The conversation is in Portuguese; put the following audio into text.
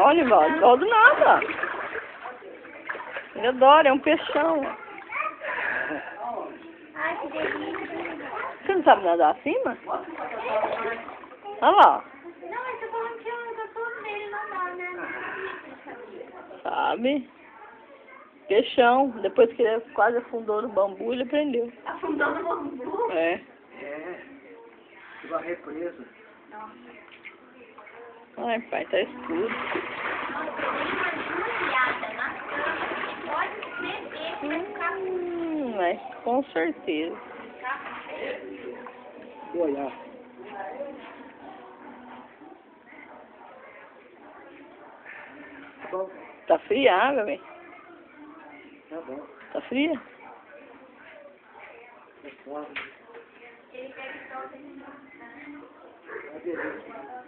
Olha, Nivaldo, nada. Ele adora, é um peixão. Ai, que delícia. Você não sabe nadar acima? Olha lá. Não, mas eu tô falando que eu tô falando dele, não dá, né? Sabe? Peixão. Depois que ele quase afundou no bambu, ele aprendeu. Afundou no bambu? É. É. Tive a represa. Ai, pai, tá escuro. Nossa, tem uma judiada na cama. Pode beber, vai ficar Mas com certeza. Boiar. Tá bom. Tá fria a água, velho? Tá bom. Tá fria? Tá suave. Ele pega e solta e Tá beleza.